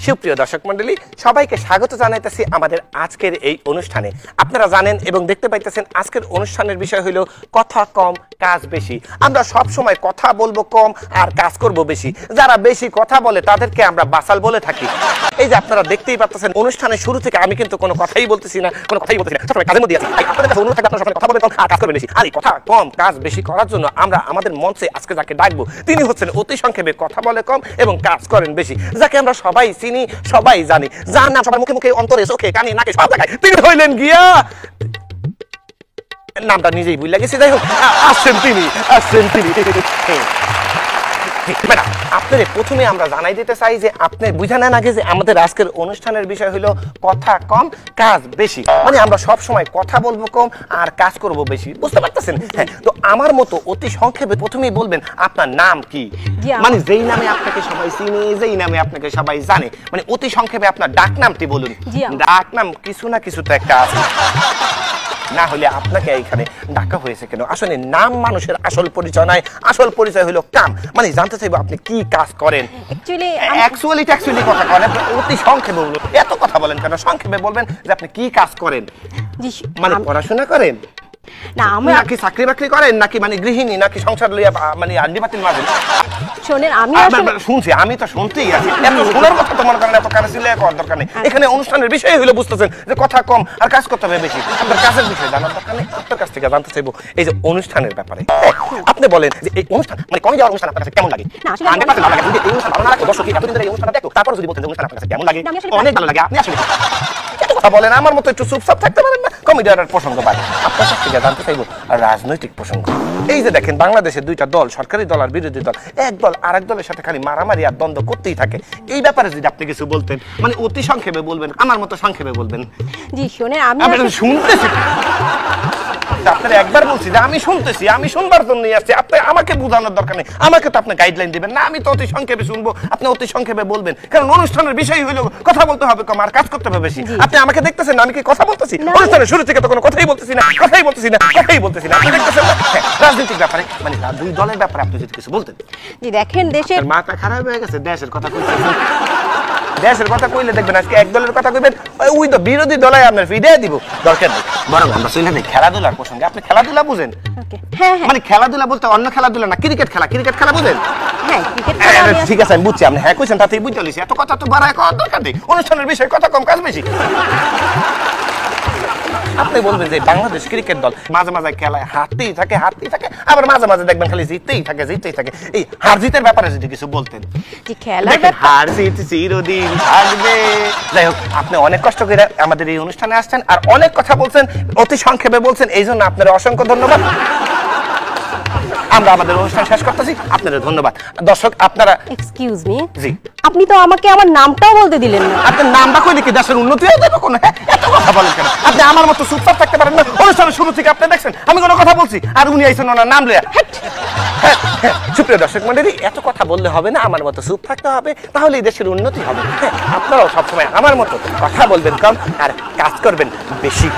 সুপ্রিয় দর্শক মণ্ডলী, সবাইকে স্বাগত জানাইতেছি আমাদের আজকের এই অনুষ্ঠানে। আপনারা জানেন এবং দেখতে পাইতেছেন আজকের অনুষ্ঠানের বিষয় হলো কথা কম কাজ বেশি। আমরা সব সময় কথা বলবো কম আর কাজ করব বেশি। যারা বেশি কথা বলে তাদেরকে আমরা বাসাল বলে থাকি। এই যে আপনারা দেখতেই পাচ্ছেন অনুষ্ঠানের শুরু থেকে আমি কিন্তু কোনো কথাই বলতেছি না, সবসময় কাজের মধ্যে আছি। আপনাদের কাছে অনুরোধ থাকবে আপনারা সবসময় কথা বলবেন কম আর কাজ করবেন বেশি। আর এই কথা কম কাজ বেশি করার জন্য আমরা আমাদের মঞ্চে আজকে যাকে ডাকবো তিনি হচ্ছেন অতি সংক্ষেপে কথা বলে কম এবং কাজ করেন বেশি, যাকে আমরা সবাই চিনি, সবাই জানি, যার নাম সবার মুখে মুখে অন্তরে চোখে কানে নাকে সব জায়গায়। তিনি হইলেন গিয়া, নামটা নিজেই ভুলে গেছি, যাই হোক আসছেন তিনি। ম্যাডাম, আপনাদের প্রথমে আমরা জানাই দিতে চাই যে আপনি বুঝে নেন আগে যে আমাদের আজকের অনুষ্ঠানের বিষয় হলো কথা কম কাজ বেশি। মানে আমরা সব সময় কথা বলবো কম আর কাজ করব বেশি, বুঝতে পারতেছেন? হ্যাঁ, তো আমার মতো অতি সংক্ষেপে প্রথমেই বলবেন আপনার নাম কি, মানে যেই নামে আপনাকে সবাই চিনে, যেই নামে আপনাকে সবাই জানে, মানে অতি সংক্ষেপে আপনার ডাক নামটি বলুন। ডাক নাম কিছু না কিছু তো একটা আছে, না হলে আপনাকে এইখানে ডাকা হয়েছে কেন? আসলে নাম মানুষের আসল পরিচয় নয়, আসল পরিচয় হলো কাম। মানে জানতে চাইবো আপনি কি কাজ করেন। অ্যাকচুয়ালি কথা করেন, অতি সংক্ষেপে বলুন। এত কথা বলেন কেন? সংক্ষেপে বলবেন যে আপনি কি কাজ করেন। মানে পড়াশোনা করেন না, নাকি চাকরি বাকরি করেন, নাকি মানে গৃহিণী, নাকি সংসার লইয়া মানে আন্ডি বাতিল মাঝেন? শোনেন, আমি শুনছি, আমি তো শুনতেই আছি। এত শোনার কথা তোমার কারণে এত কানে ছিলে করার দরকার নেই। এখানে অনুষ্ঠানের বিষয় হলো বুঝতেছেন যে কথা কম আর কাজ করতে হবে বেশি। আপনার কাজের বিষয় জানার দরকার নেই, আপনার কাছ থেকে জানতে চাইবো এই যে অনুষ্ঠানের ব্যাপারে। আপনি বলেন যে এই অনুষ্ঠান মানে কমে যাওয়ার অনুষ্ঠান আপনার কাছে কেমন লাগে? আন্ডি বাতিল ভালো লাগে, যদি এই অনুষ্ঠান ভালো না লাগে দর্শক এতদিন ধরে এই অনুষ্ঠানটা দেখো, তারপর যদি বলতেন যে অনুষ্ঠান আপনার কাছে কেমন লাগে, অনেক ভালো লাগে। আপনি আসলে কথা বলেন, আমার মতো একটু চুপচাপ থাকতে পারেন না? কমেডিয়ার প্রসঙ্গ বাদ আপনার কাছ থেকে জানতে চাইবো রাজনৈতিক প্রসঙ্গ। এই যে দেখেন বাংলাদেশের দুইটা দল, সরকারি দল আর বিরোধী দল, এক দল আর এক দলের সাথে খালি মারামারি আর দ্বন্দ্ব করতেই থাকে। এই ব্যাপারে যদি আপনি কিছু বলতেন, মানে অতি সংক্ষেপে বলবেন, আমার মতো সংক্ষেপে বলবেন। জি শুনে, আমি শুনতেছি, আপনারা একবার বলছি যে আমি শুনতেছি, আমি শুনবার জন্য আসছি। আপনি আমাকে বোঝানোর দরকার নেই, আমাকে তো আপনি গাইডলাইন দিবেন না। আমি তো অতি সংক্ষেপে শুনবো, আপনি অতি সংক্ষেপে বলবেন, কারণ অনুষ্ঠানের বিষয় হলো কথা বলতে হবে কম আর কাজ করতে হবে বেশি। আপনি আমাকে দেখতেছেন না আমি কি কথা বলতেছি? অনুষ্ঠানের শুরু থেকে তো কোনো কথাই বলতেছি না। আপনি দেখতেছেন না? রাজনৈতিক ব্যাপারে মানে দুই দলের ব্যাপারে আপনি যদি কিছু বলতেন। জি দেখেন, দেশের মাথা খারাপ হয়ে গেছে, দেশের কথা কইতেছেন। দেশের কথা কইলে দেখবেন আজকে এক দলের কথা কইবেন, ওই তো বিরোধী দলাই আপনার ফিডে দিব, দরকার নেই। বরং আমরা চলে যাই খেলাধুলার প্রসঙ্গে। আপনি খেলাধুলা বুঝেন? মানে খেলাধুলা বলতে অন্য খেলাধুলা না, ক্রিকেট খেলা বুঝেন? ঠিক আছে, আমি বুঝছি। আপনি হ্যাঁ কইছেন, তাতেই বুঝতে লিছি। এত কথা তো বাড়ায় করার দরকার নেই, অনুষ্ঠানের বিষয় কথা কম কাজ বেশি। আপনি বলবেন যে বাংলাদেশ ক্রিকেট দল মাঝে মাঝে খেলায় হারতেই থাকে, আবার মাঝে মাঝে দেখবেন খালি জিততেই থাকে। এই হার জিতের ব্যাপারে যদি কিছু বলতেন। হার জিত চিরদিন থাকবে। যাই হোক, আপনি অনেক কষ্ট করে আমাদের এই অনুষ্ঠানে আসছেন আর অনেক কথা বলছেন, অতি সংক্ষেপে বলছেন, এই জন্য আপনার অসংখ্য ধন্যবাদ। আমরা আমাদের অনুষ্ঠান শেষ করতেছি, আপনাদের ধন্যবাদ। দর্শক আপনারা এক্সকিউজ মি, জি আপনি তো আমাকে আমার নামটাও বলতে দিলেন না। আপনার নামটা কইলে কি দেশের উন্নতি হয়ে যাবে কোনো? এত কথা বলেন কেন? আপনি আমার মতো চুপচাপ থাকতে পারেন না? অনুষ্ঠানের শুরু থেকে আপনি দেখছেন আমি কোনো কথা বলছি আর উনি আইছেন ওনার নাম লইয়া। সুপ্রিয় দর্শক মণ্ডলী, এত কথা বললে হবে না, আমার মতো চুপ থাকতে হবে, তাহলেই দেশের উন্নতি হবে। আপনারাও সবসময় আমার মতো কথা বলবেন কম আর কাজ করবেন বেশি।